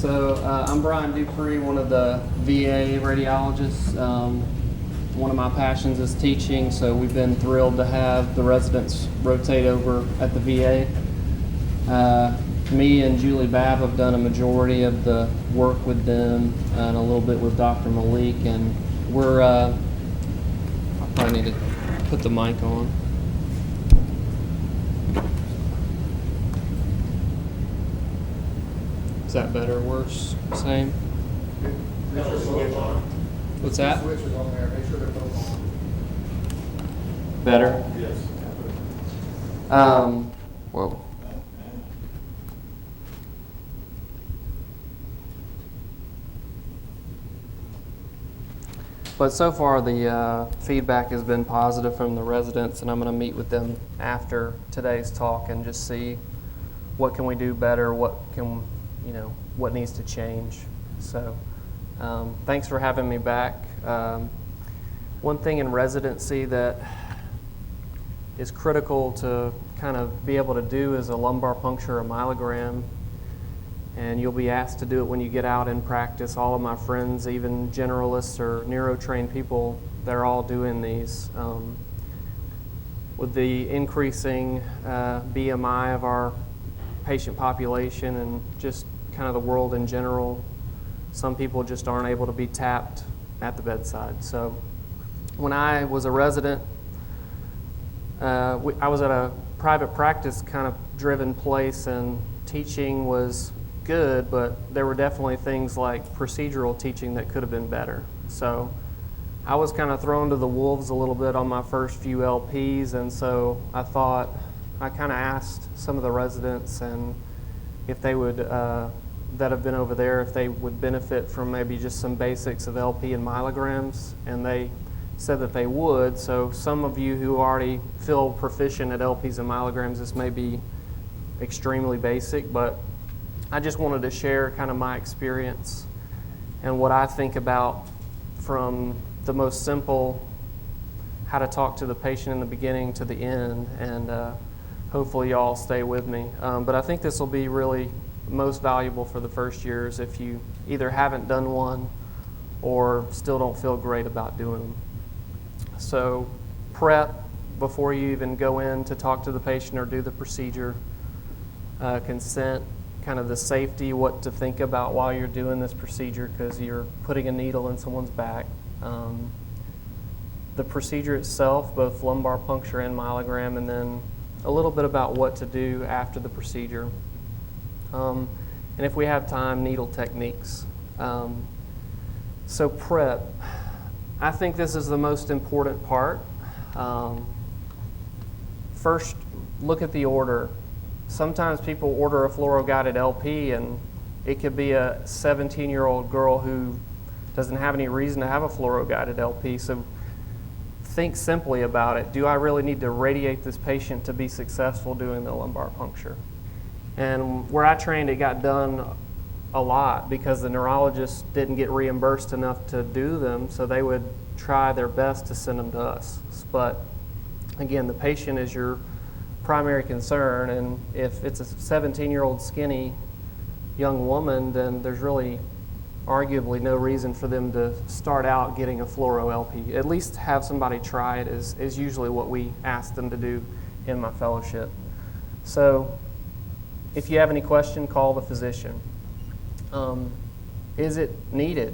I'm Brian Dupree, one of the VA radiologists. One of my passions is teaching, so we've been thrilled to have the residents rotate over at the VA. Me and Julie Babb have done a majority of the work with them and a little bit with Dr. Malik, and I probably need to put the mic on. Is that better, worse, same? What's that? Switches on there, make sure they're both on. Better? Yes. Whoa. But so far the feedback has been positive from the residents, and I'm going to meet with them after today's talk and just see what can we do better, what needs to change. So thanks for having me back. One thing in residency that is critical to kind of be able to do is a lumbar puncture or myelogram, and you'll be asked to do it when you get out in practice. All of my friends, even generalists or neuro-trained people, they're all doing these. With the increasing BMI of our patient population and just kind of the world in general, some people just aren't able to be tapped at the bedside. So when I was a resident, I was at a private practice kind of driven place, and teaching was good, but there were definitely things like procedural teaching that could have been better. So I was kind of thrown to the wolves a little bit on my first few LPs, and so I kind of asked some of the residents and if they would, that have been over there, if they would benefit from maybe just some basics of LP and myelograms, and they said that they would. So some of you who already feel proficient at LPs and myelograms, this may be extremely basic, but I just wanted to share kind of my experience and what I think about from the most simple, how to talk to the patient in the beginning to the end, and hopefully y'all stay with me. But I think this will be really most valuable for the first years if you either haven't done one or still don't feel great about doing them. So prep before you even go in to talk to the patient or do the procedure. Consent, kind of the safety, what to think about while you're doing this procedure, because you're putting a needle in someone's back. The procedure itself, both lumbar puncture and myelogram, and then a little bit about what to do after the procedure. And if we have time, needle techniques. So prep, I think this is the most important part. First, look at the order. Sometimes people order a fluoro-guided LP, and it could be a 17-year-old girl who doesn't have any reason to have a fluoro-guided LP. So think simply about it. Do I really need to radiate this patient to be successful doing the lumbar puncture? And where I trained, it got done a lot because the neurologists didn't get reimbursed enough to do them, so they would try their best to send them to us. But again, the patient is your primary concern, and if it's a 17-year-old skinny young woman, then there's really arguably no reason for them to start out getting a fluoro LP. At least have somebody try it is usually what we ask them to do in my fellowship. So if you have any question, call the physician. Is it needed?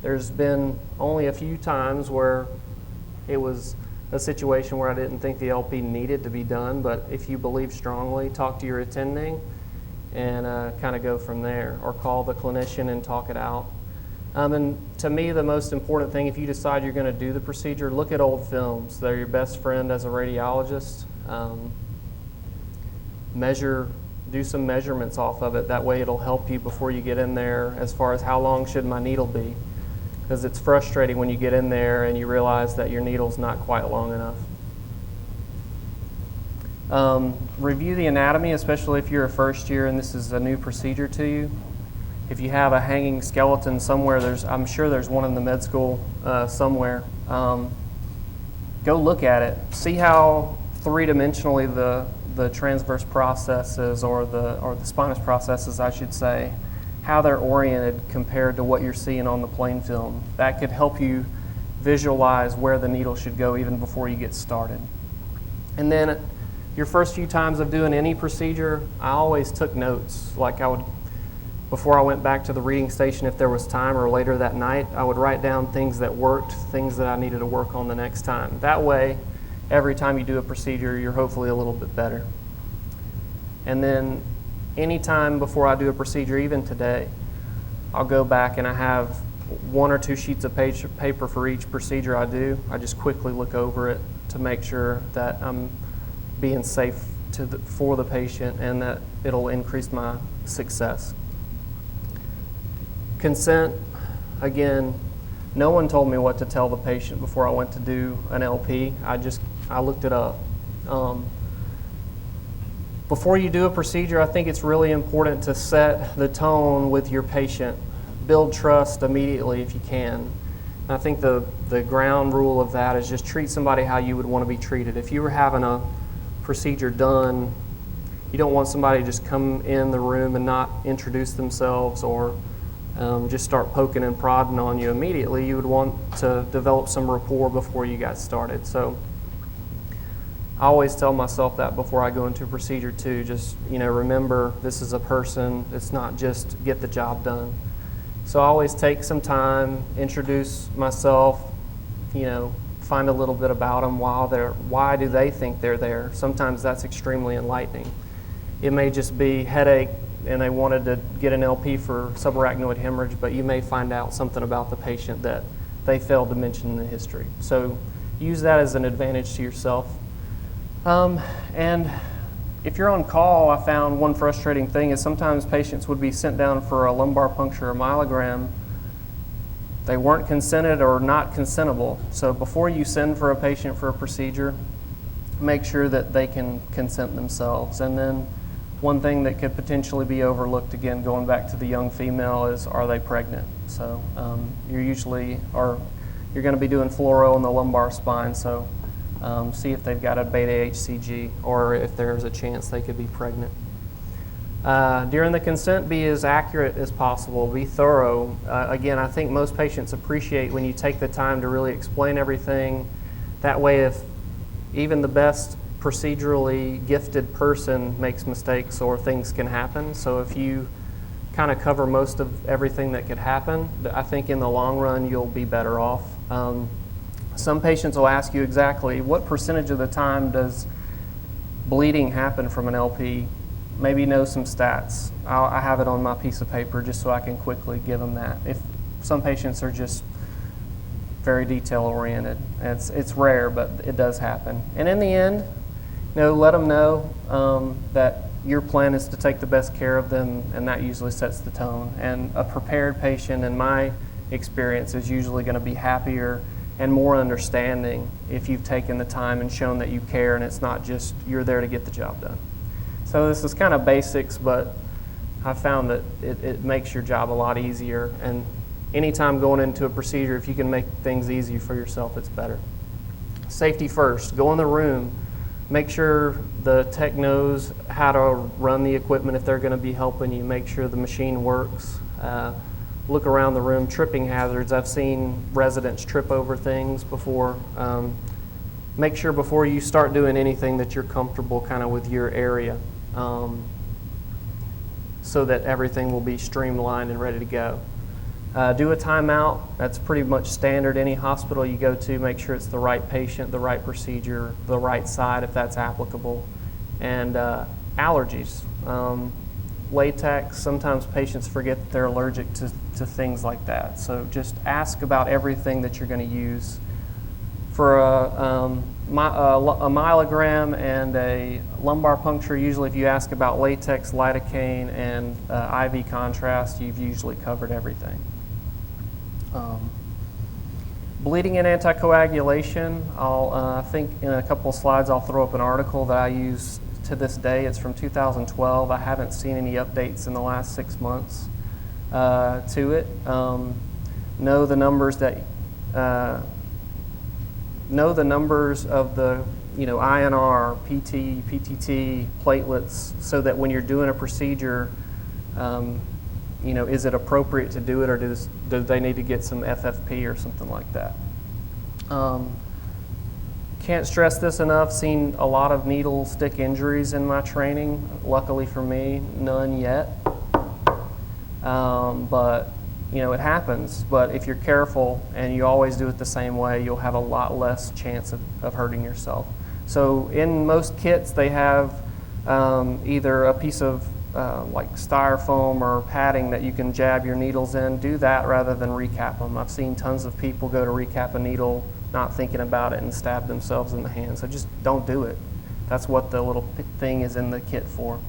There's been only a few times where it was a situation where I didn't think the LP needed to be done, but if you believe strongly, talk to your attending and kind of go from there, or call the clinician and talk it out. And to me, the most important thing, if you decide you're going to do the procedure, look at old films. They're your best friend as a radiologist. Do some measurements off of it. That way it'll help you before you get in there as far as how long should my needle be. Because it's frustrating when you get in there and you realize that your needle's not quite long enough. Review the anatomy, especially if you're a first year and this is a new procedure to you. If you have a hanging skeleton somewhere, I'm sure there's one in the med school somewhere. Go look at it. See how three-dimensionally the transverse processes, or the spinous processes, I should say, how they're oriented compared to what you're seeing on the plain film. That could help you visualize where the needle should go even before you get started. And then your first few times of doing any procedure, I always took notes. Like I would, before I went back to the reading station, if there was time, or later that night, I would write down things that worked, things that I needed to work on the next time. That way, every time you do a procedure, you're hopefully a little bit better. And then anytime before I do a procedure, even today, I'll go back and I have 1 or 2 sheets of paper for each procedure I do. I just quickly look over it to make sure that I'm being safe for the patient and that it'll increase my success. Consent, again, no one told me what to tell the patient before I went to do an LP. I looked it up. Before you do a procedure, I think it's really important to set the tone with your patient. Build trust immediately if you can. And I think the ground rule of that is just treat somebody how you would want to be treated. If you were having a procedure done, you don't want somebody to just come in the room and not introduce themselves or just start poking and prodding on you immediately. You would want to develop some rapport before you got started. So I always tell myself that before I go into a procedure too. Just, remember this is a person. It's not just get the job done. So I always take some time, introduce myself, find a little bit about them why do they think they're there. Sometimes that's extremely enlightening. It may just be headache and they wanted to get an LP for subarachnoid hemorrhage, but you may find out something about the patient that they failed to mention in the history. So use that as an advantage to yourself. And if you're on call, I found one frustrating thing is sometimes patients would be sent down for a lumbar puncture or myelogram. They weren't consented or not consentable. So before you send for a patient for a procedure, make sure that they can consent themselves. And then one thing that could potentially be overlooked, again, going back to the young female, is are they pregnant? So you're going to be doing fluoro in the lumbar spine, so see if they've got a beta HCG or if there's a chance they could be pregnant. During the consent, be as accurate as possible. Be thorough. Again, I think most patients appreciate when you take the time to really explain everything. That way, if even the best procedurally gifted person makes mistakes or things can happen. So if you kind of cover most of everything that could happen, I think in the long run you'll be better off. Some patients will ask you exactly what percentage of the time does bleeding happen from an LP. Maybe know some stats. I have it on my piece of paper just so I can quickly give them that. If some patients are just very detail oriented, it's rare, but it does happen. And in the end, let them know that your plan is to take the best care of them, and that usually sets the tone. And a prepared patient, in my experience, is usually going to be happier and more understanding if you've taken the time and shown that you care and it's not just you're there to get the job done. So this is kind of basics, but I found that it makes your job a lot easier. And anytime going into a procedure, if you can make things easy for yourself, it's better. Safety first. Go in the room. Make sure the tech knows how to run the equipment if they're going to be helping you. Make sure the machine works. Look around the room. Tripping hazards. I've seen residents trip over things before. Make sure before you start doing anything that you're comfortable kind of with your area, so that everything will be streamlined and ready to go. Do a timeout. That's pretty much standard. Any hospital you go to, make sure it's the right patient, the right procedure, the right side if that's applicable. And allergies. Latex, sometimes patients forget that they're allergic to things like that. So just ask about everything that you're going to use. For a myelogram and a lumbar puncture, usually if you ask about latex, lidocaine, and IV contrast, you've usually covered everything. Bleeding and anticoagulation, I think in a couple of slides I'll throw up an article that I use to this day. It's from 2012. I haven't seen any updates in the last 6 months to it. Know the numbers of the INR, PT, PTT, platelets, so that when you're doing a procedure, is it appropriate to do it, or do they need to get some FFP or something like that? Can't stress this enough, seen a lot of needle stick injuries in my training. Luckily for me, none yet. But it happens. But if you're careful and you always do it the same way, you'll have a lot less chance of hurting yourself. So in most kits, they have either a piece of like styrofoam or padding that you can jab your needles in. Do that rather than recap them. I've seen tons of people go to recap a needle not thinking about it and stab themselves in the hand. So just don't do it. That's what the little thing is in the kit for.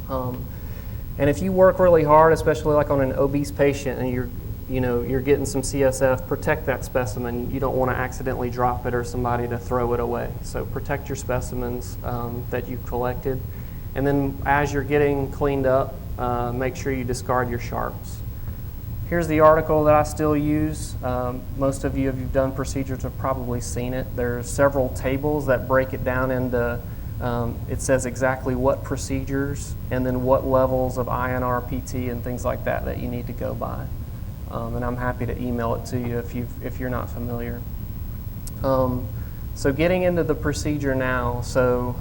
And if you work really hard, especially like on an obese patient, and you're getting some CSF, protect that specimen. You don't want to accidentally drop it or somebody to throw it away. So protect your specimens that you've collected. And then as you're getting cleaned up, make sure you discard your sharps. Here's the article that I still use. Most of you, if you've done procedures, have probably seen it. There's several tables that break it down into, it says exactly what procedures and then what levels of INR, PT, and things like that you need to go by. And I'm happy to email it to you if you're not familiar. So getting into the procedure now. So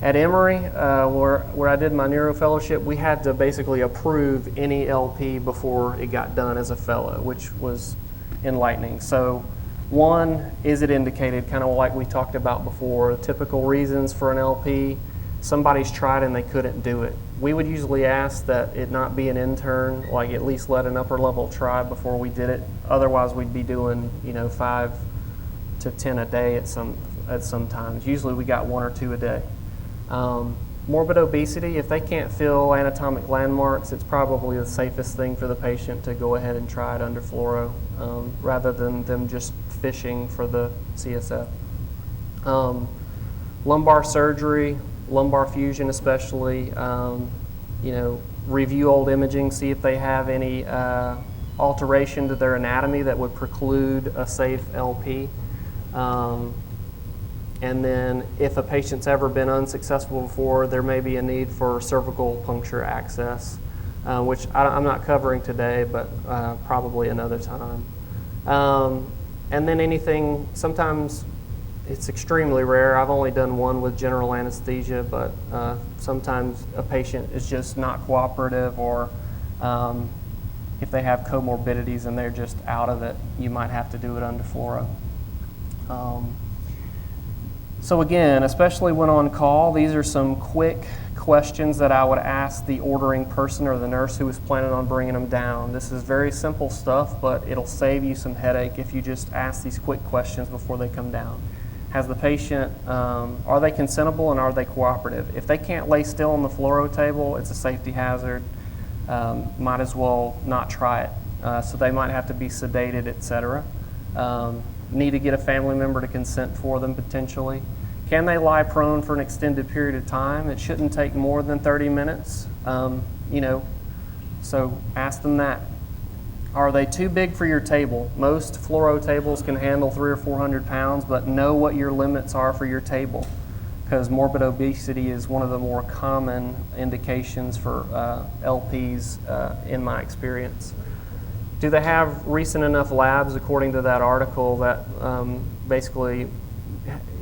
at Emory, where I did my neuro fellowship, we had to basically approve any LP before it got done as a fellow, which was enlightening. So one, is it indicated, kind of like we talked about before, typical reasons for an LP. Somebody's tried and they couldn't do it. We would usually ask that it not be an intern, like at least let an upper level try before we did it. Otherwise, we'd be doing 5 to 10 a day at some times. Usually we got 1 or 2 a day. Morbid obesity, if they can't feel anatomic landmarks, it's probably the safest thing for the patient to go ahead and try it under fluoro rather than them just fishing for the CSF. Lumbar surgery, lumbar fusion especially, review old imaging, see if they have any alteration to their anatomy that would preclude a safe LP. And then if a patient's ever been unsuccessful before, there may be a need for cervical puncture access, which I'm not covering today, but probably another time. And then anything, sometimes it's extremely rare. I've only done one with general anesthesia, but sometimes a patient is just not cooperative, or if they have comorbidities and they're just out of it, you might have to do it under fluoro. So again, especially when on call, these are some quick questions that I would ask the ordering person or the nurse who is planning on bringing them down. This is very simple stuff, but it'll save you some headache if you just ask these quick questions before they come down. Has the patient, are they consentable and are they cooperative? If they can't lay still on the fluoro table, it's a safety hazard. Might as well not try it. So they might have to be sedated, etc. Need to get a family member to consent for them potentially. Can they lie prone for an extended period of time? It shouldn't take more than 30 minutes, so ask them that. Are they too big for your table? Most fluoro tables can handle 300 or 400 pounds, but know what your limits are for your table, because morbid obesity is one of the more common indications for LPs in my experience. Do they have recent enough labs, according to that article, that basically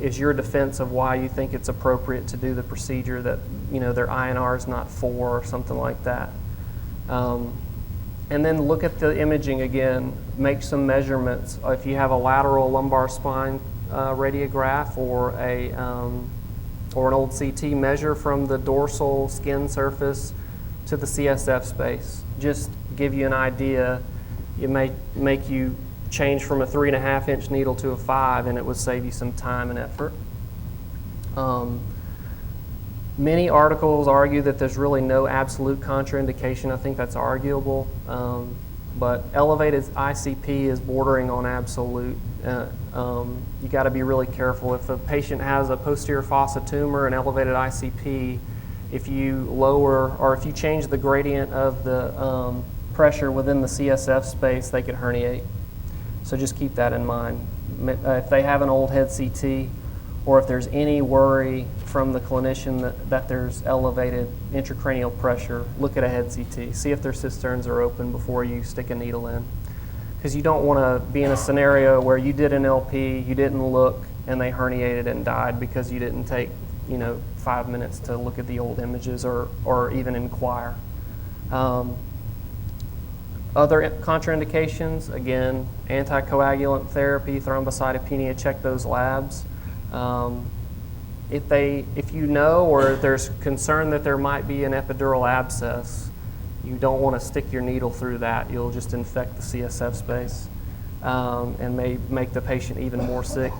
is your defense of why you think it's appropriate to do the procedure, that their INR is not 4 or something like that? And then look at the imaging again, make some measurements. If you have a lateral lumbar spine radiograph or an old CT, measure from the dorsal skin surface to the CSF space. Just give you an idea. It may make you change from a 3.5-inch needle to a 5, and it would save you some time and effort. Many articles argue that there's really no absolute contraindication. I think that's arguable, but elevated ICP is bordering on absolute. You got to be really careful. If a patient has a posterior fossa tumor and elevated ICP, if you lower or if you change the gradient of the pressure within the CSF space, they could herniate. So just keep that in mind. If they have an old head CT or if there's any worry from the clinician that there's elevated intracranial pressure, look at a head CT. See if their cisterns are open before you stick a needle in. Because you don't want to be in a scenario where you did an LP, you didn't look, and they herniated and died because you didn't take 5 minutes to look at the old images or even inquire. Other contraindications, again, anticoagulant therapy, thrombocytopenia, check those labs. If you know or there's concern that there might be an epidural abscess, you don't want to stick your needle through that. You'll just infect the CSF space and may make the patient even more sick.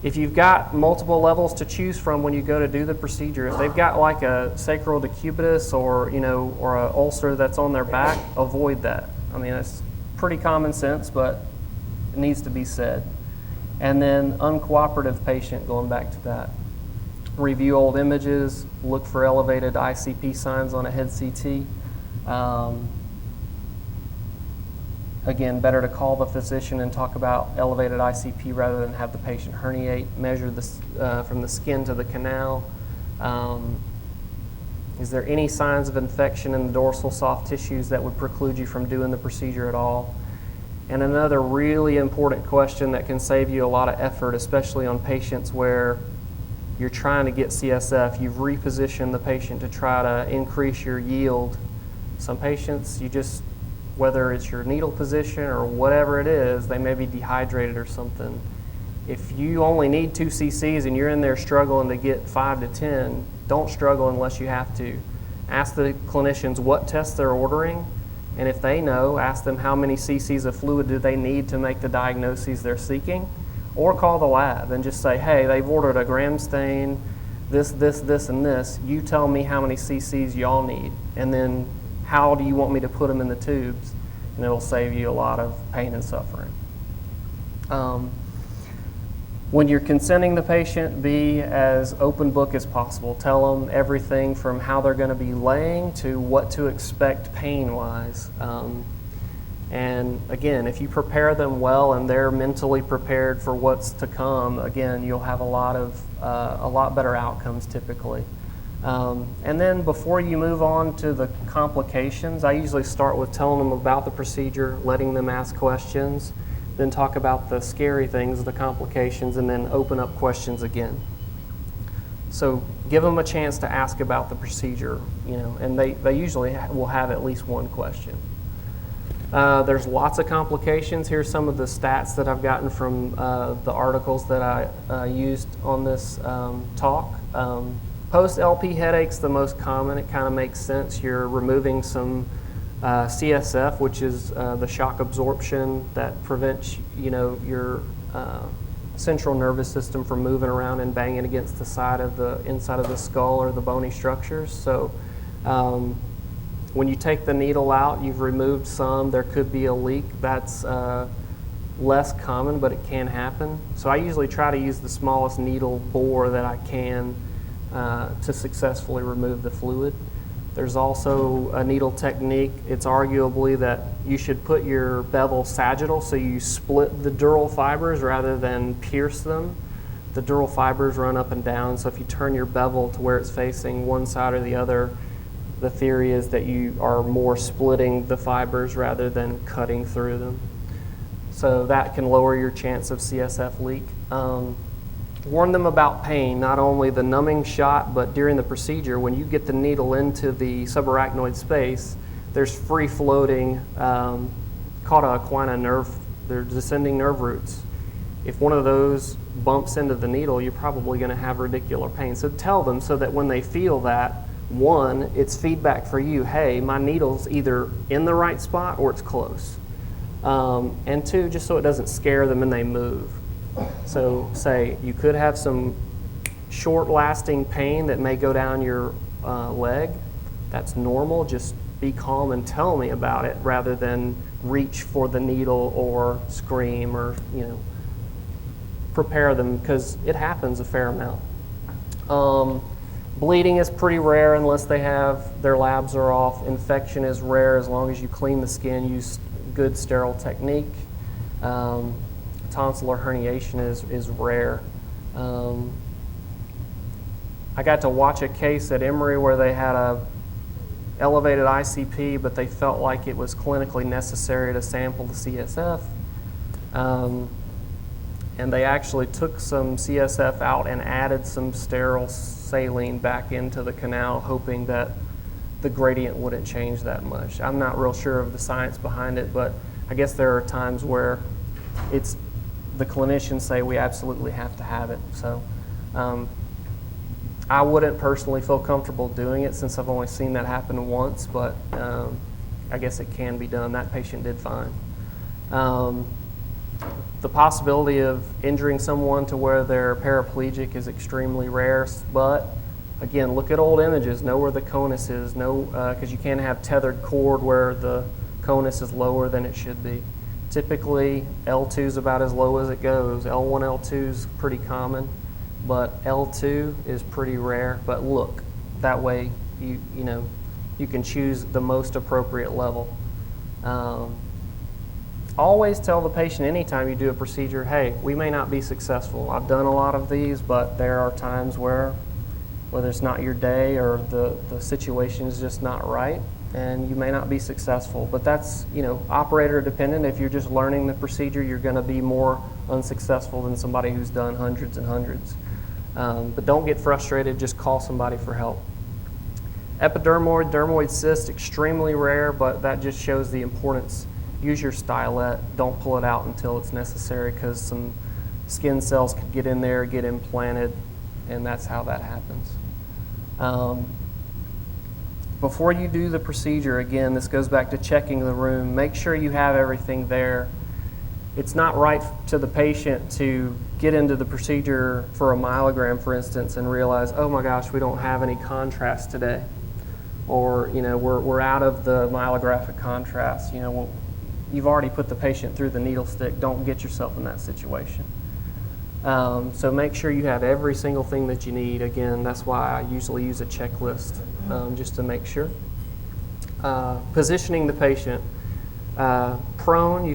If you've got multiple levels to choose from when you go to do the procedure, if they've got like a sacral decubitus or an ulcer that's on their back, avoid that. I mean, it's pretty common sense, but it needs to be said. And then uncooperative patient, going back to that. Review old images, look for elevated ICP signs on a head CT. Again, better to call the physician and talk about elevated ICP rather than have the patient herniate. Measure this from the skin to the canal. Is there any signs of infection in the dorsal soft tissues that would preclude you from doing the procedure at all? And another really important question that can save you a lot of effort, especially on patients where you're trying to get CSF, you've repositioned the patient to try to increase your yield. Some patients, whether it's your needle position or whatever it is, they may be dehydrated or something. If you only need 2 cc's and you're in there struggling to get 5 to 10, don't struggle unless you have to. Ask the clinicians what tests they're ordering, and if they know, ask them how many cc's of fluid do they need to make the diagnoses they're seeking, or call the lab and just say, hey, they've ordered a gram stain, this, and this. You tell me how many cc's y'all need, and then how do you want me to put them in the tubes? And it'll save you a lot of pain and suffering. When you're consenting the patient, be as open book as possible. Tell them everything from how they're going to be laying to what to expect pain-wise. And again, if you prepare them well and they're mentally prepared for what's to come, again, you'll have a lot better outcomes typically. And then before you move on to the complications, I usually start with telling them about the procedure, letting them ask questions, then talk about the scary things, the complications, and then open up questions again. So give them a chance to ask about the procedure, and they usually will have at least one question. There's lots of complications. Here's some of the stats that I've gotten from the articles that I used on this talk. Post-LP headache's the most common. It kind of makes sense. You're removing some CSF, which is the shock absorption that prevents your central nervous system from moving around and banging against the side of the inside of the skull or the bony structures. So when you take the needle out, you've removed some. There could be a leak. That's less common, but it can happen. So I usually try to use the smallest needle bore that I can to successfully remove the fluid. There's also a needle technique. It's arguably that you should put your bevel sagittal, so you split the dural fibers rather than pierce them. The dural fibers run up and down, so if you turn your bevel to where it's facing one side or the other, the theory is that you are more splitting the fibers rather than cutting through them. So that can lower your chance of CSF leak. Warn them about pain, not only the numbing shot, but during the procedure, when you get the needle into the subarachnoid space, there's free-floating cauda equina nerve, they're descending nerve roots. If one of those bumps into the needle, you're probably going to have radicular pain. So tell them so that when they feel that, one, it's feedback for you, hey, my needle's either in the right spot or it's close. And two, just so it doesn't scare them and they move. So say you could have some short-lasting pain that may go down your leg. That's normal. Just be calm and tell me about it rather than reach for the needle or scream or prepare them, because it happens a fair amount. Bleeding is pretty rare unless their labs are off. Infection is rare as long as you clean the skin, use good sterile technique. Tonsillar herniation is rare. I got to watch a case at Emory where they had a elevated ICP, but they felt like it was clinically necessary to sample the CSF. And they actually took some CSF out and added some sterile saline back into the canal, hoping that the gradient wouldn't change that much. I'm not real sure of the science behind it, but I guess there are times where the clinicians say we absolutely have to have it. So I wouldn't personally feel comfortable doing it since I've only seen that happen once, but I guess it can be done. That patient did fine. The possibility of injuring someone to where they're paraplegic is extremely rare, but again, look at old images, know where the conus is, because you can't have tethered cord where the conus is lower than it should be. Typically, L2 is about as low as it goes. L1, L2 is pretty common, but L2 is pretty rare. But look, that way you can choose the most appropriate level. Always tell the patient anytime you do a procedure, hey, we may not be successful. I've done a lot of these, but there are times whether it's not your day or the situation is just not right, and you may not be successful. But that's, operator dependent. If you're just learning the procedure, you're going to be more unsuccessful than somebody who's done hundreds and hundreds. But don't get frustrated, just call somebody for help. Epidermoid, dermoid cyst, extremely rare, but that just shows the importance. Use your stylet. Don't pull it out until it's necessary, because some skin cells could get in there, get implanted, and that's how that happens. Before you do the procedure, again, this goes back to checking the room. Make sure you have everything there. It's not right to the patient to get into the procedure for a myelogram, for instance, and realize, oh my gosh, we don't have any contrast today. Or, we're out of the myelographic contrast. You've already put the patient through the needle stick. Don't get yourself in that situation. So make sure you have every single thing that you need. Again, that's why I usually use a checklist, just to make sure. Positioning the patient. Prone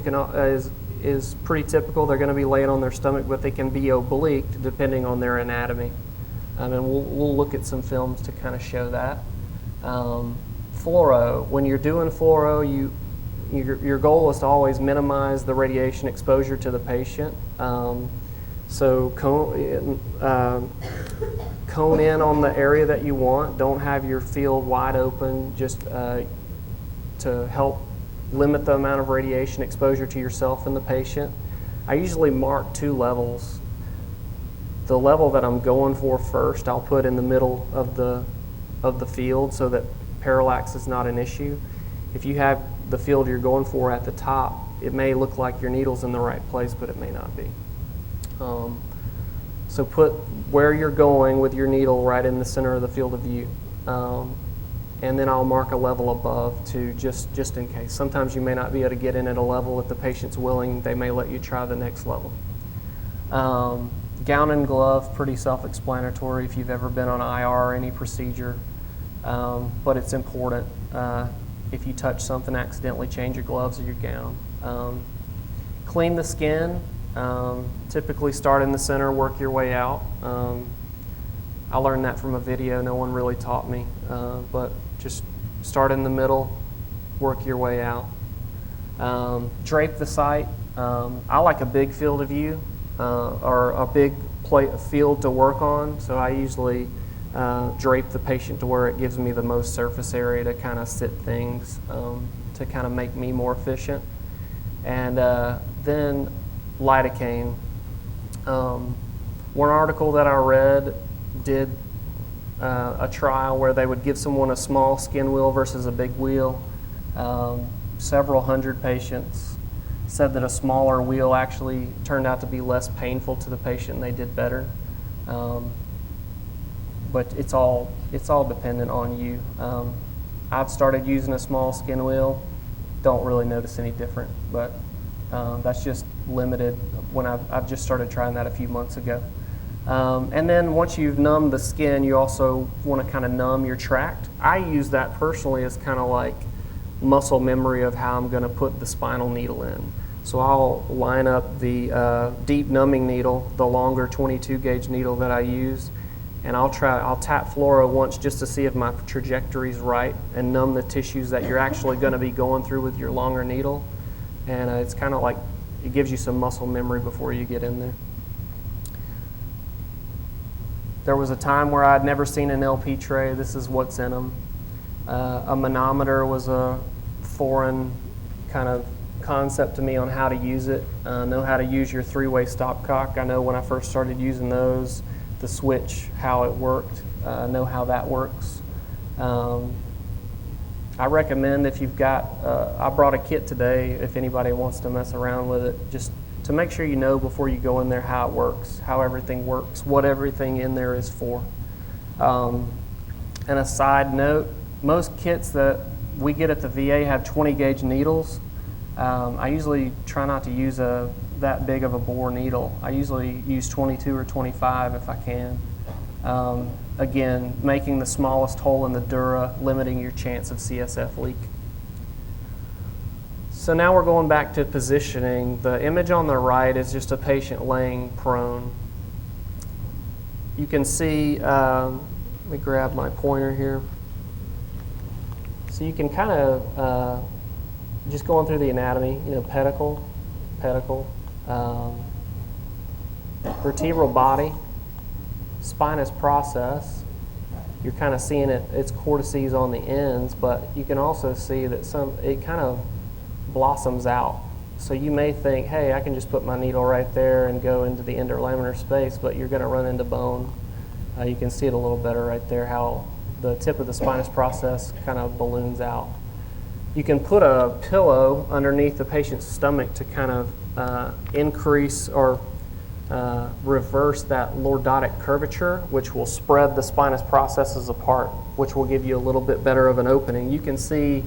is pretty typical. They're going to be laying on their stomach, but they can be oblique depending on their anatomy. And we'll look at some films to kind of show that. Fluoro. When you're doing fluoro, your goal is to always minimize the radiation exposure to the patient. So cone in on the area that you want. Don't have your field wide open, just to help limit the amount of radiation exposure to yourself and the patient. I usually mark 2 levels. The level that I'm going for first, I'll put in the middle of the field so that parallax is not an issue. If you have the field you're going for at the top, it may look like your needle's in the right place, but it may not be. So put where you're going with your needle right in the center of the field of view. And then I'll mark a level above to just in case. Sometimes you may not be able to get in at a level. If the patient's willing, they may let you try the next level. Gown and glove, pretty self-explanatory if you've ever been on IR or any procedure, but it's important. If you touch something, accidentally change your gloves or your gown. Clean the skin. Typically start in the center, work your way out. I learned that from a video. No one really taught me, but just start in the middle, work your way out. Drape the site. I like a big field of view or a big field to work on, so I usually drape the patient to where it gives me the most surface area to kind of sit things, to kind of make me more efficient. And then lidocaine. One article that I read did a trial where they would give someone a small skin wheel versus a big wheel. Several hundred patients said that a smaller wheel actually turned out to be less painful to the patient and they did better. But it's all dependent on you. I've started using a small skin wheel. Don't really notice any different, but that's just limited when I've just started trying that a few months ago. And then once you've numbed the skin, you also want to kind of numb your tract. I use that personally as kind of like muscle memory of how I'm going to put the spinal needle in. So I'll line up the deep numbing needle, the longer 22 gauge needle that I use, and I'll tap fluoro once just to see if my trajectory's right and numb the tissues that you're actually going to be going through with your longer needle. And it's kind of like it gives you some muscle memory before you get in there. There was a time where I'd never seen an LP tray. This is what's in them. A manometer was a foreign kind of concept to me on how to use it. Know how to use your three-way stopcock. I know when I first started using those, the switch, how it worked, know how that works. I recommend if you've got, I brought a kit today if anybody wants to mess around with it, just to make sure you know before you go in there how it works, how everything works, what everything in there is for. And a side note, most kits that we get at the VA have 20 gauge needles. I usually try not to use that big of a bore needle. I usually use 22 or 25 if I can. Again, making the smallest hole in the dura, limiting your chance of CSF leak. So now we're going back to positioning. The image on the right is just a patient laying prone. You can see, let me grab my pointer here. So you can kind of, just going through the anatomy, pedicle, vertebral body, spinous process. You're kind of seeing it's cortices on the ends, but you can also see that it kind of blossoms out. So you may think, hey, I can just put my needle right there and go into the interlaminar space, but you're going to run into bone. You can see it a little better right there, how the tip of the spinous process kind of balloons out. You can put a pillow underneath the patient's stomach to kind of increase or reverse that lordotic curvature, which will spread the spinous processes apart, which will give you a little bit better of an opening. You can see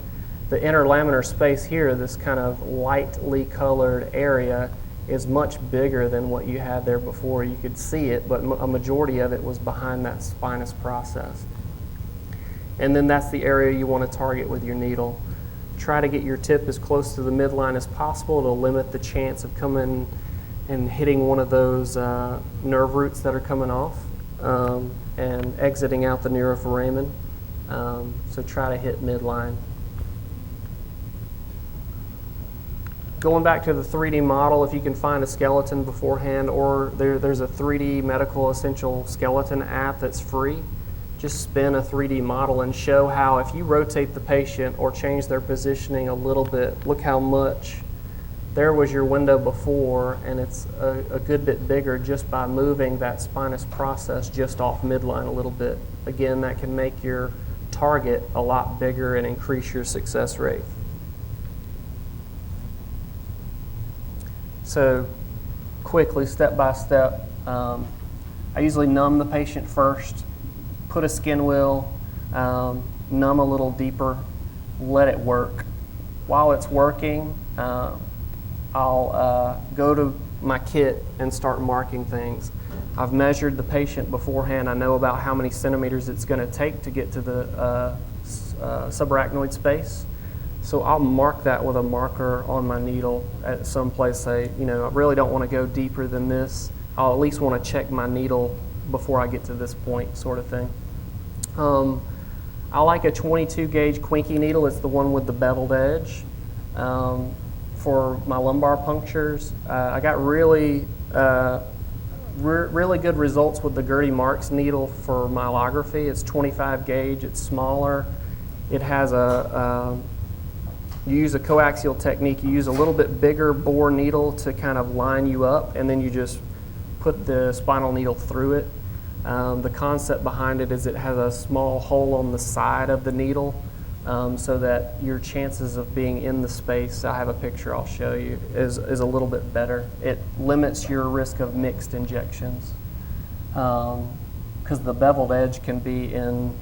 the interlaminar space here, this kind of lightly colored area, is much bigger than what you had there before. You could see it, but a majority of it was behind that spinous process. And then that's the area you want to target with your needle. Try to get your tip as close to the midline as possible to limit the chance of coming and hitting one of those nerve roots that are coming off and exiting out the neuroforamen. So try to hit midline. Going back to the 3D model, if you can find a skeleton beforehand, or there's a 3D Medical Essential Skeleton app that's free, just spin a 3D model and show how if you rotate the patient or change their positioning a little bit, look how much. There was your window before, and it's a good bit bigger just by moving that spinous process just off midline a little bit. Again, that can make your target a lot bigger and increase your success rate. So quickly, step by step, I usually numb the patient first, put a skin wheel, numb a little deeper, let it work. While it's working, I'll go to my kit and start marking things. I've measured the patient beforehand. I know about how many centimeters it's going to take to get to the subarachnoid space. So I'll mark that with a marker on my needle at some place, say, I really don't want to go deeper than this. I'll at least want to check my needle before I get to this point, sort of thing. I like a 22 gauge Quinky needle. It's the one with the beveled edge. For my lumbar punctures, I got really good results with the Gertie Marks needle for myelography. It's 25 gauge, it's smaller. It has you use a coaxial technique. You use a little bit bigger bore needle to kind of line you up, and then you just put the spinal needle through it. The concept behind it is it has a small hole on the side of the needle, so that your chances of being in the space, I have a picture I'll show you, is a little bit better. It limits your risk of mixed injections, because the beveled edge can be in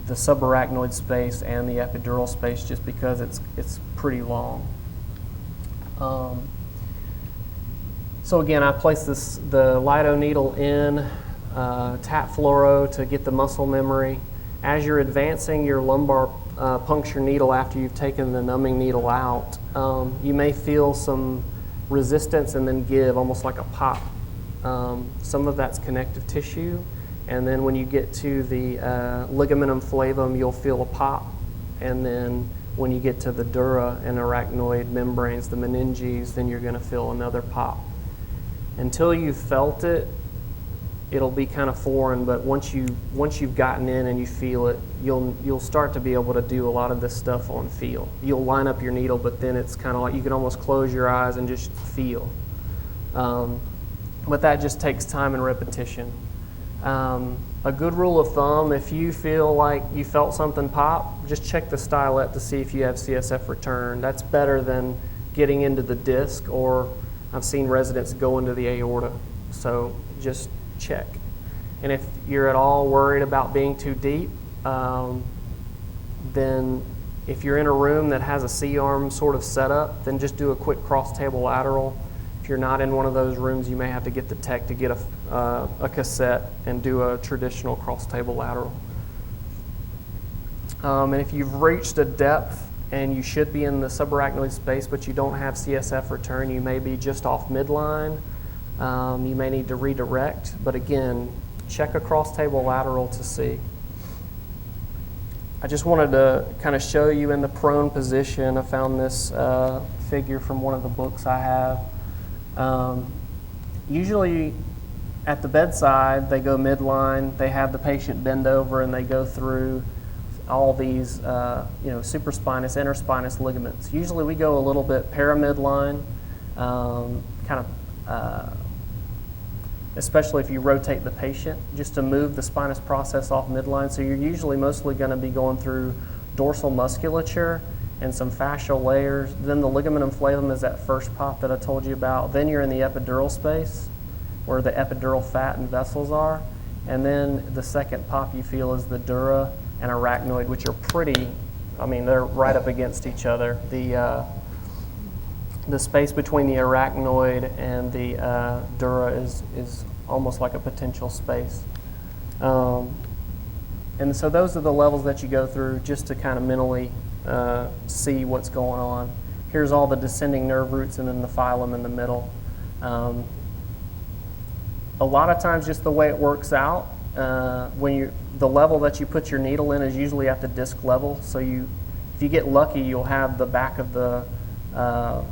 the subarachnoid space and the epidural space just because it's pretty long. So again, I place the Lido needle in, tap fluoro to get the muscle memory. As you're advancing your lumbar puncture needle after you've taken the numbing needle out, you may feel some resistance and then give, almost like a pop. Some of that's connective tissue, And then when you get to the ligamentum flavum, you'll feel a pop. And then when you get to the dura and arachnoid membranes, the meninges, then you're going to feel another pop. Until you've felt it, it'll be kind of foreign, but once you've gotten in and you feel it, you'll start to be able to do a lot of this stuff on feel. You'll line up your needle, but then it's kind of like you can almost close your eyes and just feel. But that just takes time and repetition. A good rule of thumb, if you feel like you felt something pop, just check the stylet to see if you have CSF return. That's better than getting into the disc, or I've seen residents go into the aorta. So just check. And if you're at all worried about being too deep, then if you're in a room that has a C-arm sort of setup, then just do a quick cross-table lateral. If you're not in one of those rooms, you may have to get the tech to get a cassette and do a traditional cross-table lateral. And if you've reached a depth and you should be in the subarachnoid space, but you don't have CSF return, you may be just off midline. You may need to redirect, but again, check a cross-table lateral to see. I just wanted to kind of show you in the prone position. I found this figure from one of the books I have. Usually at the bedside, they go midline, they have the patient bend over, and they go through all these supraspinous, interspinous ligaments. Usually we go a little bit paramidline, especially if you rotate the patient, just to move the spinous process off midline. So you're usually mostly going to be going through dorsal musculature and some fascial layers. Then the ligamentum flavum is that first pop that I told you about. Then you're in the epidural space where the epidural fat and vessels are. And then the second pop you feel is the dura and arachnoid, which are they're right up against each other. The space between the arachnoid and the dura is almost like a potential space. And so those are the levels that you go through just to kind of mentally see what's going on. Here's all the descending nerve roots and then the phylum in the middle. A lot of times just the way it works out, the level that you put your needle in is usually at the disc level. So if you get lucky, you'll have the back of the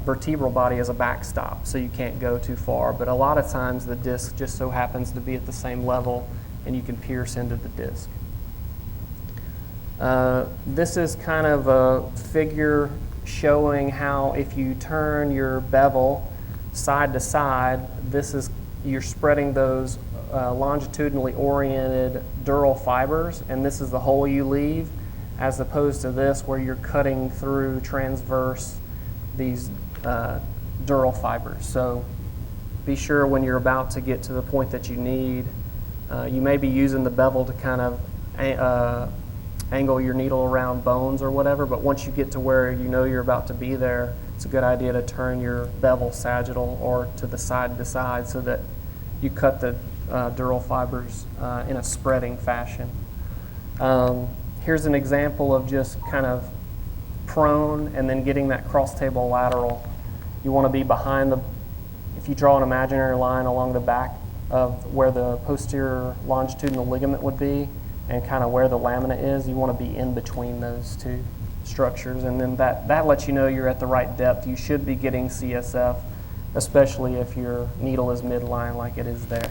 vertebral body as a backstop, so you can't go too far. But a lot of times the disc just so happens to be at the same level and you can pierce into the disc. This is kind of a figure showing how if you turn your bevel side to side, you're spreading those longitudinally oriented dural fibers, and this is the hole you leave, as opposed to this where you're cutting through transverse these dural fibers. So be sure when you're about to get to the point that you need, you may be using the bevel to kind of angle your needle around bones or whatever, but once you get to where you know you're about to be there, it's a good idea to turn your bevel sagittal or to the side so that you cut the dural fibers in a spreading fashion. Here's an example of just kind of prone and then getting that cross-table lateral. You want to be behind if you draw an imaginary line along the back of where the posterior longitudinal ligament would be and kind of where the lamina is, you want to be in between those two structures, and then that lets you know you're at the right depth. You should be getting CSF, especially if your needle is midline like it is there.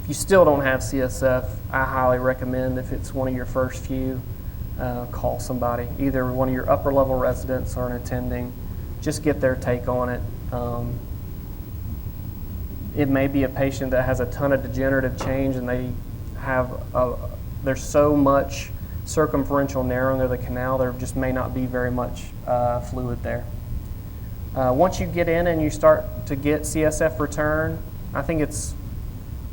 If you still don't have CSF, I highly recommend, if it's one of your first few, call somebody, either one of your upper level residents or an attending. Just get their take on it. It may be a patient that has a ton of degenerative change and there's so much circumferential narrowing of the canal, there just may not be very much fluid there. Once you get in and you start to get CSF return, I think it's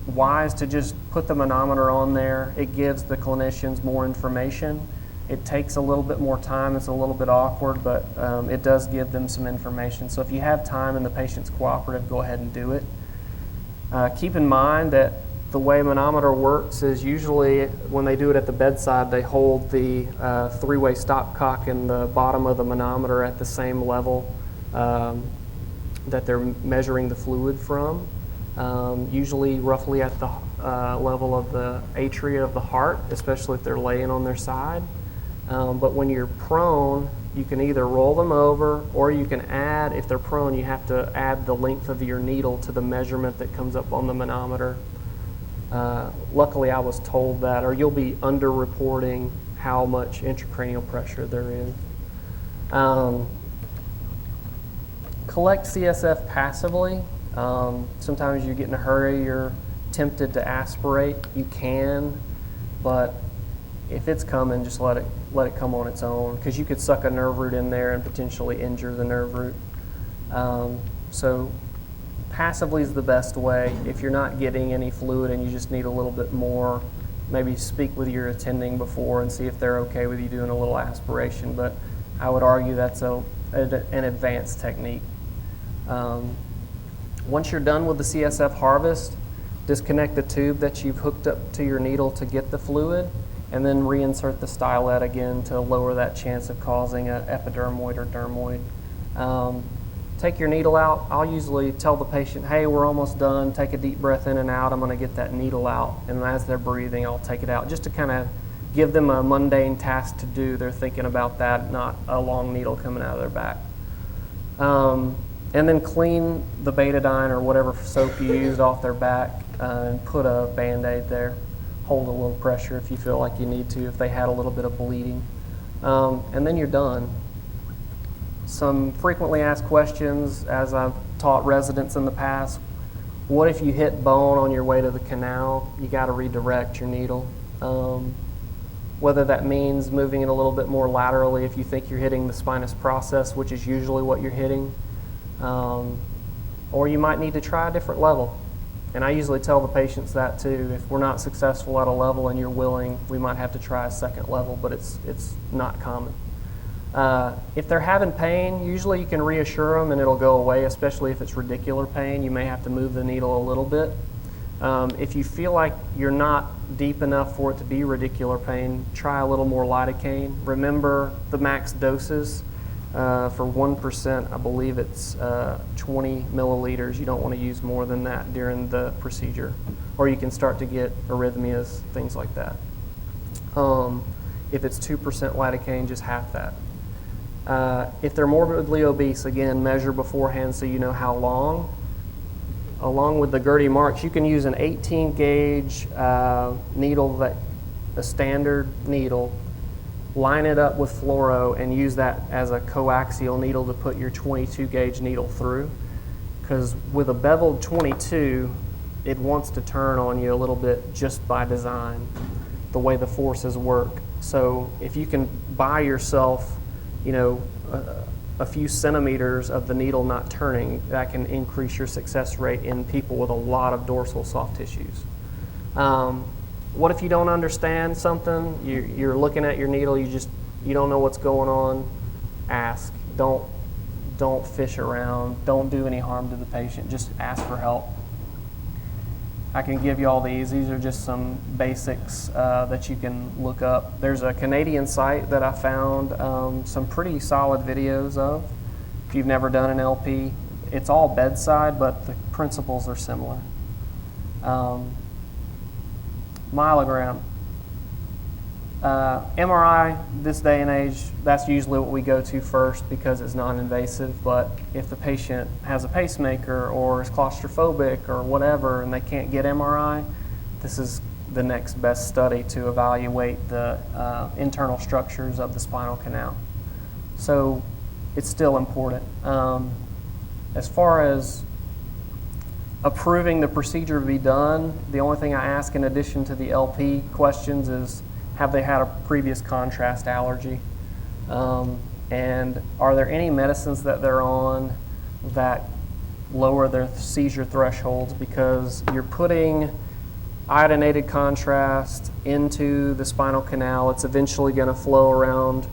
wise to just put the manometer on there. It gives the clinicians more information. It takes a little bit more time. It's a little bit awkward, but it does give them some information. So if you have time and the patient's cooperative, go ahead and do it. Keep in mind that the way manometer works is usually when they do it at the bedside, they hold the three-way stopcock in the bottom of the manometer at the same level that they're measuring the fluid from, usually roughly at level of the atria of the heart, especially if they're laying on their side. But when you're prone, you can either roll them over, or you can add, if they're prone, you have to add the length of your needle to the measurement that comes up on the manometer. Luckily, I was told that, or you'll be under-reporting how much intracranial pressure there is. Collect CSF passively. Sometimes you get in a hurry, you're tempted to aspirate. You can, but if it's coming, just let it come on its own, because you could suck a nerve root in there and potentially injure the nerve root. So passively is the best way. If you're not getting any fluid and you just need a little bit more, maybe speak with your attending before and see if they're okay with you doing a little aspiration. But I would argue that's an advanced technique. Once you're done with the CSF harvest, disconnect the tube that you've hooked up to your needle to get the fluid, and then reinsert the stylet again to lower that chance of causing an epidermoid or dermoid. Take your needle out. I'll usually tell the patient, hey, we're almost done. Take a deep breath in and out. I'm going to get that needle out. And as they're breathing, I'll take it out, just to kind of give them a mundane task to do. They're thinking about that, not a long needle coming out of their back. And then clean the betadine or whatever soap you used off their back, and put a Band-Aid there. Hold a little pressure if you feel like you need to, if they had a little bit of bleeding. And then you're done. Some frequently asked questions, as I've taught residents in the past: what if you hit bone on your way to the canal? You got to redirect your needle. Whether that means moving it a little bit more laterally if you think you're hitting the spinous process, which is usually what you're hitting, or you might need to try a different level. And I usually tell the patients that too. If we're not successful at a level and you're willing, we might have to try a second level, but it's not common. If they're having pain, usually you can reassure them and it'll go away, especially if it's radicular pain. You may have to move the needle a little bit. If you feel like you're not deep enough for it to be radicular pain, try a little more lidocaine. Remember the max doses. For 1%, I believe it's 20 milliliters. You don't want to use more than that during the procedure, or you can start to get arrhythmias, things like that. If it's 2% lidocaine, just half that. If they're morbidly obese, again, measure beforehand so you know how long. Along with the Gertie marks, you can use an 18 gauge needle, a standard needle, line it up with fluoro, and use that as a coaxial needle to put your 22 gauge needle through. Because with a beveled 22, it wants to turn on you a little bit just by design, the way the forces work. So if you can buy yourself, a few centimeters of the needle not turning, that can increase your success rate in people with a lot of dorsal soft tissues. What if you don't understand something? You're looking at your needle, you don't know what's going on? Ask. Don't fish around. Don't do any harm to the patient. Just ask for help. I can give you all these. These are just some basics that you can look up. There's a Canadian site that I found some pretty solid videos of. If you've never done an LP, it's all bedside, but the principles are similar. Myelogram. MRI, this day and age, that's usually what we go to first because it's non-invasive, but if the patient has a pacemaker or is claustrophobic or whatever and they can't get MRI, this is the next best study to evaluate the internal structures of the spinal canal. So it's still important. As far as approving the procedure to be done, the only thing I ask in addition to the LP questions is, have they had a previous contrast allergy? And are there any medicines that they're on that lower their seizure thresholds? Because you're putting iodinated contrast into the spinal canal, it's eventually going to flow around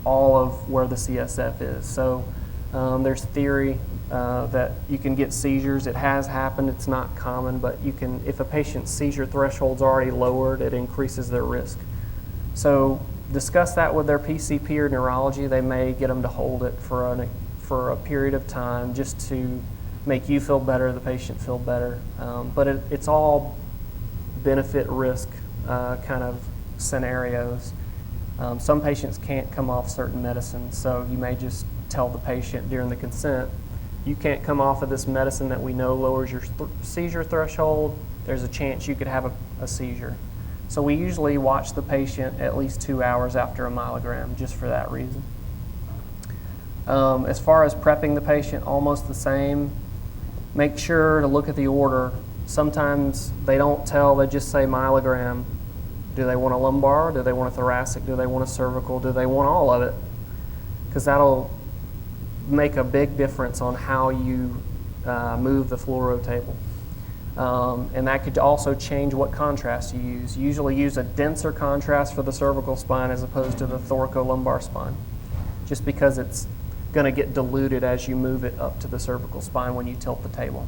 all of where the CSF is. So there's theory that you can get seizures. It has happened. It's not common, but you can, if a patient's seizure threshold's already lowered, it increases their risk. So discuss that with their PCP or neurology. They may get them to hold it for a period of time just to make you feel better, the patient feel better. But it's all benefit-risk kind of scenarios. Some patients can't come off certain medicines, so you may just tell the patient during the consent, you can't come off of this medicine that we know lowers your seizure threshold. There's a chance you could have a seizure. So we usually watch the patient at least 2 hours after a myelogram, just for that reason. As far as prepping the patient, almost the same. Make sure to look at the order. Sometimes they don't tell, they just say myelogram. Do they want a lumbar? Do they want a thoracic? Do they want a cervical? Do they want all of it? Because that'll make a big difference on how you move the fluoro table. And that could also change what contrast you use. You usually use a denser contrast for the cervical spine as opposed to the thoracolumbar spine, just because it's going to get diluted as you move it up to the cervical spine when you tilt the table.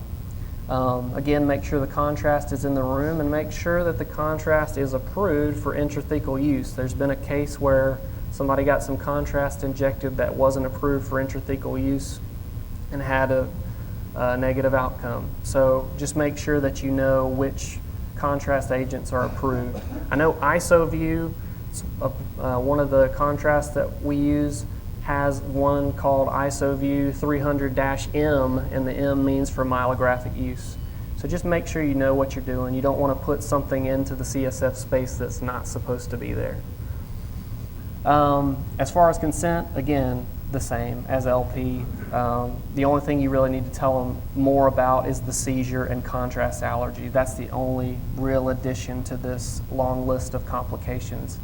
Again, make sure the contrast is in the room and make sure that the contrast is approved for intrathecal use. There's been a case where somebody got some contrast injected that wasn't approved for intrathecal use and had a negative outcome. So just make sure that you know which contrast agents are approved. I know IsoView, one of the contrasts that we use, has one called IsoView 300-M, and the M means for myelographic use. So just make sure you know what you're doing. You don't want to put something into the CSF space that's not supposed to be there. As far as consent, again, the same as LP. The only thing you really need to tell them more about is the seizure and contrast allergy. That's the only real addition to this long list of complications.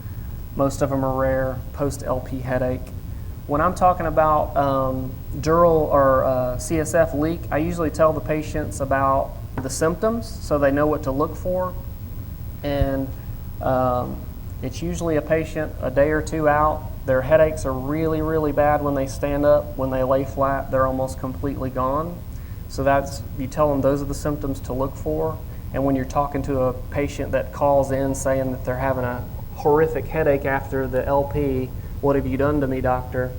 Most of them are rare, post-LP headache. When I'm talking about dural or CSF leak, I usually tell the patients about the symptoms so they know what to look for. And it's usually a patient a day or two out. Their headaches are really, really bad when they stand up. When they lay flat, they're almost completely gone. So you tell them those are the symptoms to look for. And when you're talking to a patient that calls in saying that they're having a horrific headache after the LP, what have you done to me, doctor?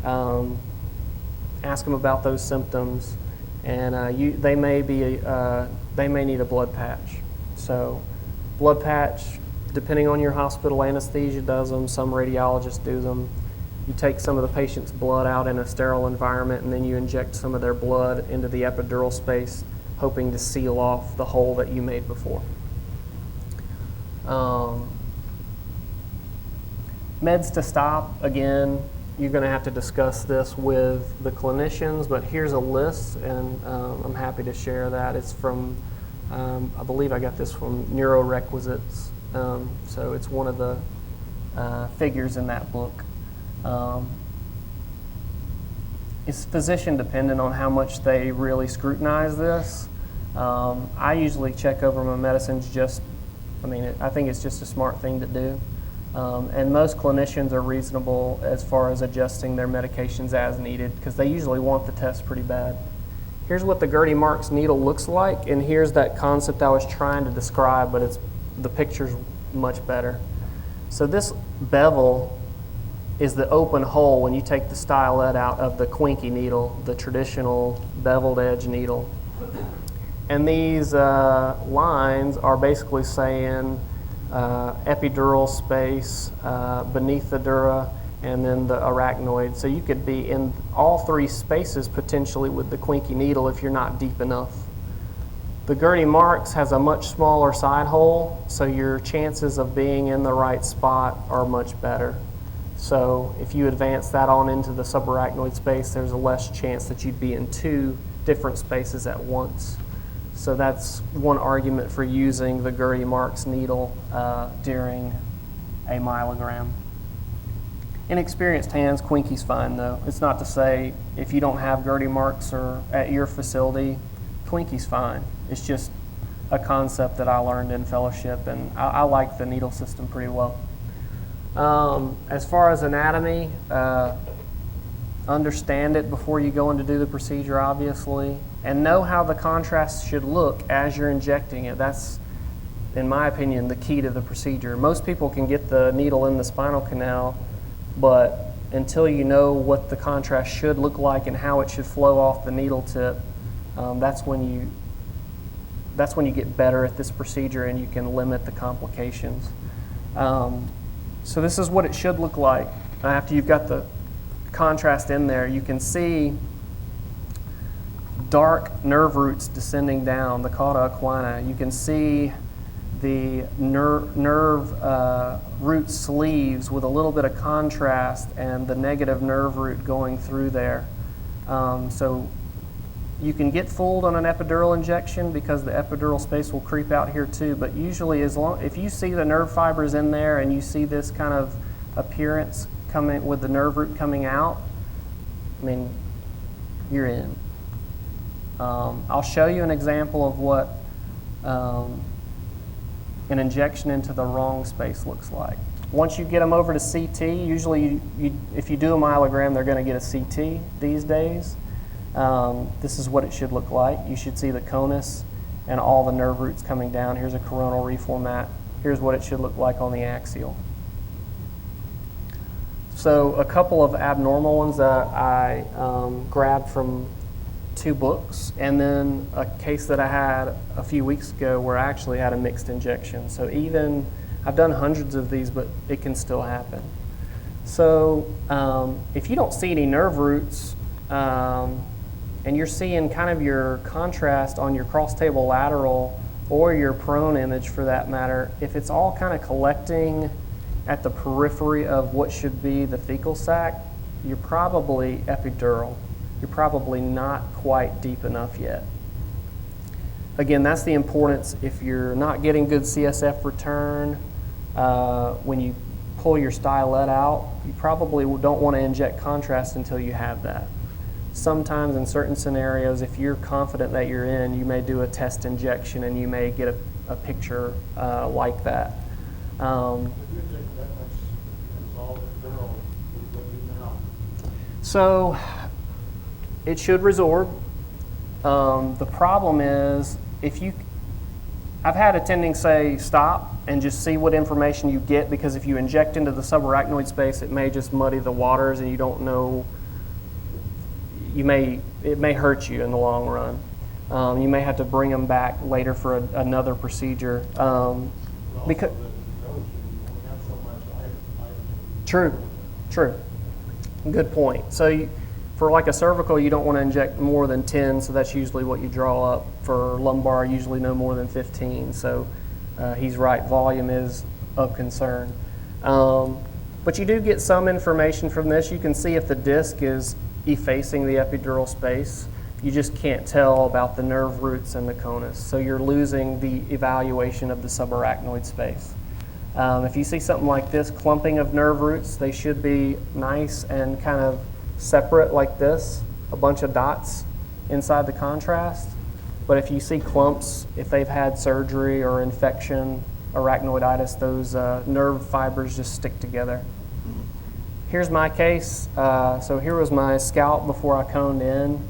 Ask them about those symptoms, and they may need a blood patch. So, blood patch, depending on your hospital, anesthesia does them. Some radiologists do them. You take some of the patient's blood out in a sterile environment, and then you inject some of their blood into the epidural space, hoping to seal off the hole that you made before. Meds to stop, again, you're going to have to discuss this with the clinicians, but here's a list, and I'm happy to share that. It's from, I believe I got this from Neurorequisites, so it's one of the figures in that book. It's physician dependent on how much they really scrutinize this. I usually check over my medicines I think it's just a smart thing to do. And most clinicians are reasonable as far as adjusting their medications as needed because they usually want the test pretty bad. Here's what the Gertie Marks needle looks like, and here's that concept I was trying to describe, but the picture's much better. So this bevel is the open hole when you take the stylet out of the Quinky needle, the traditional beveled edge needle. And these lines are basically saying epidural space beneath the dura and then the arachnoid. So you could be in all three spaces potentially with the Quinky needle if you're not deep enough. The Gertie Marks has a much smaller side hole, so your chances of being in the right spot are much better. So if you advance that on into the subarachnoid space, there's a less chance that you'd be in two different spaces at once. So that's one argument for using the Gertie Marks needle during a myelogram. In experienced hands, Quinky's fine though. It's not to say if you don't have Gertie Marks or at your facility, Quinky's fine. It's just a concept that I learned in fellowship, and I like the needle system pretty well. As far as anatomy, understand it before you go in to do the procedure, obviously, and know how the contrast should look as you're injecting it. That's, in my opinion, the key to the procedure. Most people can get the needle in the spinal canal, but until you know what the contrast should look like and how it should flow off the needle tip, that's when that's when you get better at this procedure and you can limit the complications. So this is what it should look like. After you've got the contrast in there, you can see dark nerve roots descending down the cauda equina. You can see the nerve root sleeves with a little bit of contrast and the negative nerve root going through there. So you can get fooled on an epidural injection because the epidural space will creep out here too, but usually if you see the nerve fibers in there and you see this kind of appearance coming with the nerve root coming out, I mean, you're in. I'll show you an example of what an injection into the wrong space looks like. Once you get them over to CT, usually if you do a myelogram, they're going to get a CT these days. This is what it should look like. You should see the conus and all the nerve roots coming down. Here's a coronal reformat. Here's what it should look like on the axial. So a couple of abnormal ones that I grabbed from 2 books, and then a case that I had a few weeks ago where I actually had a mixed injection. So I've done hundreds of these, but it can still happen. So if you don't see any nerve roots, and you're seeing kind of your contrast on your cross-table lateral or your prone image for that matter, if it's all kind of collecting at the periphery of what should be the fecal sac, you're probably epidural. You're probably not quite deep enough yet. Again, that's the importance. If you're not getting good CSF return, when you pull your stylet out, you probably don't want to inject contrast until you have that. Sometimes in certain scenarios, if you're confident that you're in, you may do a test injection and you may get a picture like that. If you take that much resolved epidural, what do you do now? So it should resorb. The problem is I've had attending say stop and just see what information you get, because if you inject into the subarachnoid space, it may just muddy the waters and you don't know. It may hurt you in the long run. You may have to bring them back later for another procedure. Because True. Good point. So for like a cervical, you don't want to inject more than 10, so that's usually what you draw up. For lumbar, usually no more than 15. So he's right, volume is of concern. But you do get some information from this. You can see if the disc is effacing the epidural space. You just can't tell about the nerve roots and the conus. So you're losing the evaluation of the subarachnoid space. If you see something like this, clumping of nerve roots, they should be nice and kind of separate like this, a bunch of dots inside the contrast. But if you see clumps, if they've had surgery or infection, arachnoiditis, those nerve fibers just stick together. Here's my case. So here was my scalp before I coned in.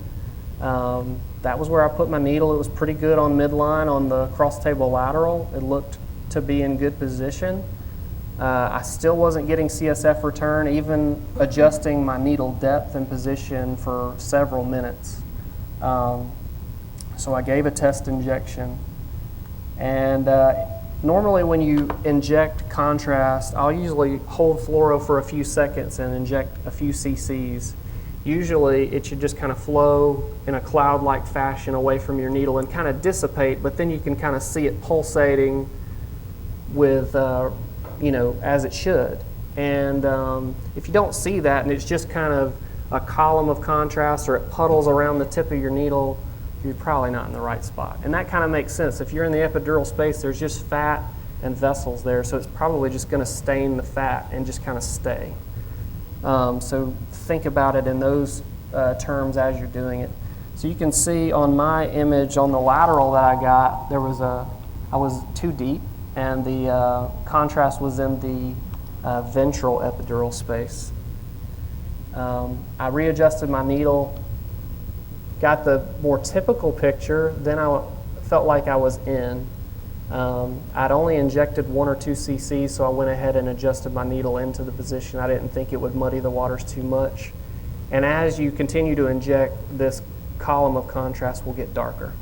That was where I put my needle. It was pretty good on midline on the cross-table lateral. It looked to be in good position. I still wasn't getting CSF return, even adjusting my needle depth and position for several minutes. So I gave a test injection. And normally when you inject contrast, I'll usually hold fluoro for a few seconds and inject a few cc's. Usually it should just kind of flow in a cloud-like fashion away from your needle and kind of dissipate, but then you can kind of see it pulsating with, as it should. And if you don't see that and it's just kind of a column of contrast or it puddles around the tip of your needle, you're probably not in the right spot. And that kind of makes sense. If you're in the epidural space, there's just fat and vessels there, so it's probably just going to stain the fat and just kind of stay. So think about it in those terms as you're doing it. So you can see on my image on the lateral that I got, I was too deep, and the contrast was in the ventral epidural space. I readjusted my needle, got the more typical picture, then I felt like I was in. I'd only injected 1 or 2 cc's, so I went ahead and adjusted my needle into the position. I didn't think it would muddy the waters too much. And as you continue to inject, this column of contrast will get darker.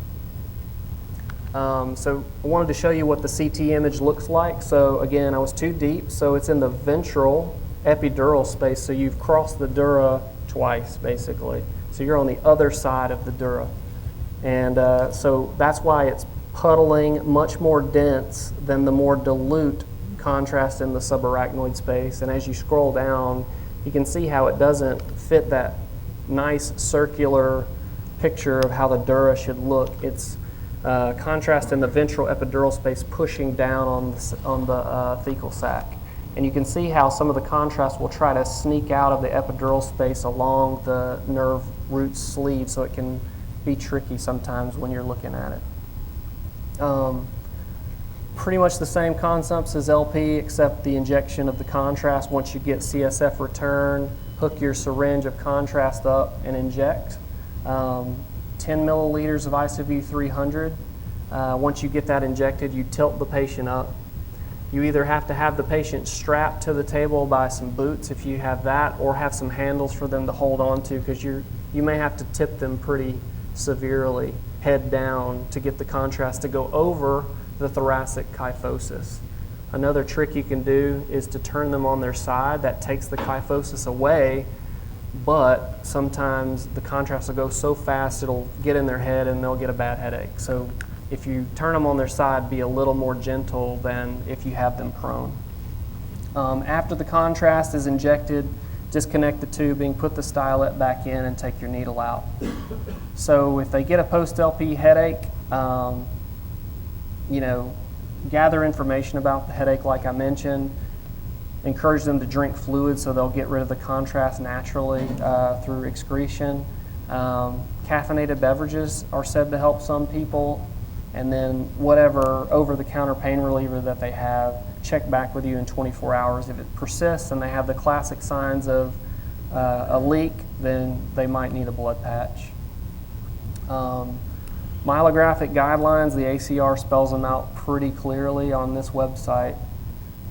So I wanted to show you what the CT image looks like. So again, I was too deep, so it's in the ventral epidural space, so you've crossed the dura twice, basically. So you're on the other side of the dura. And so that's why it's puddling, much more dense than the more dilute contrast in the subarachnoid space. And as you scroll down, you can see how it doesn't fit that nice circular picture of how the dura should look. It's contrast in the ventral epidural space pushing down on the thecal sac. And you can see how some of the contrast will try to sneak out of the epidural space along the nerve root sleeve, so it can be tricky sometimes when you're looking at it. Pretty much the same concepts as LP, except the injection of the contrast. Once you get CSF return, hook your syringe of contrast up and inject. 10 milliliters of ICV 300. Once you get that injected, you tilt the patient up. You either have to have the patient strapped to the table by some boots if you have that, or have some handles for them to hold on to, because you may have to tip them pretty severely, head down, to get the contrast to go over the thoracic kyphosis. Another trick you can do is to turn them on their side. That takes the kyphosis away, but sometimes the contrast will go so fast it'll get in their head and they'll get a bad headache. So if you turn them on their side, be a little more gentle than if you have them prone. After the contrast is injected, disconnect the tubing, put the stylet back in, and take your needle out. So if they get a post-LP headache, gather information about the headache like I mentioned. Encourage them to drink fluid so they'll get rid of the contrast naturally through excretion. Caffeinated beverages are said to help some people. And then whatever over-the-counter pain reliever that they have, check back with you in 24 hours. If it persists and they have the classic signs of a leak, then they might need a blood patch. Myelographic guidelines, the ACR spells them out pretty clearly on this website.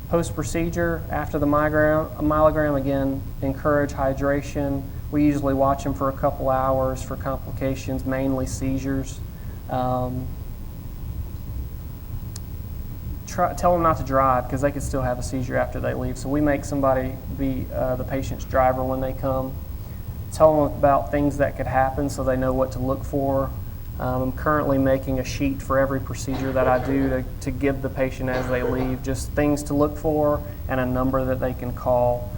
Post-procedure, after the myelogram, again, encourage hydration. We usually watch them for a couple hours for complications, mainly seizures. Tell them not to drive, because they could still have a seizure after they leave. So we make somebody be the patient's driver when they come. Tell them about things that could happen so they know what to look for. I'm currently making a sheet for every procedure that I do to give the patient as they leave, just things to look for and a number that they can call,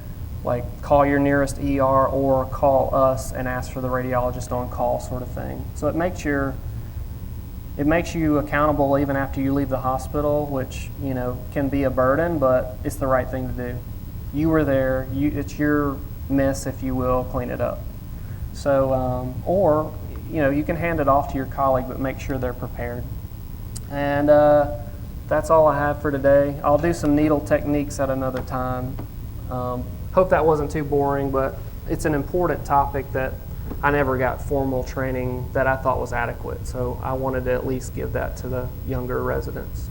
like call your nearest ER or call us and ask for the radiologist on call, sort of thing. So it makes you accountable even after you leave the hospital, which can be a burden, but it's the right thing to do. You were there. It's your miss, if you will. Clean it up. So, or you can hand it off to your colleague, but make sure they're prepared. And that's all I have for today. I'll do some needle techniques at another time. Hope that wasn't too boring, but it's an important topic that I never got formal training that I thought was adequate. So I wanted to at least give that to the younger residents.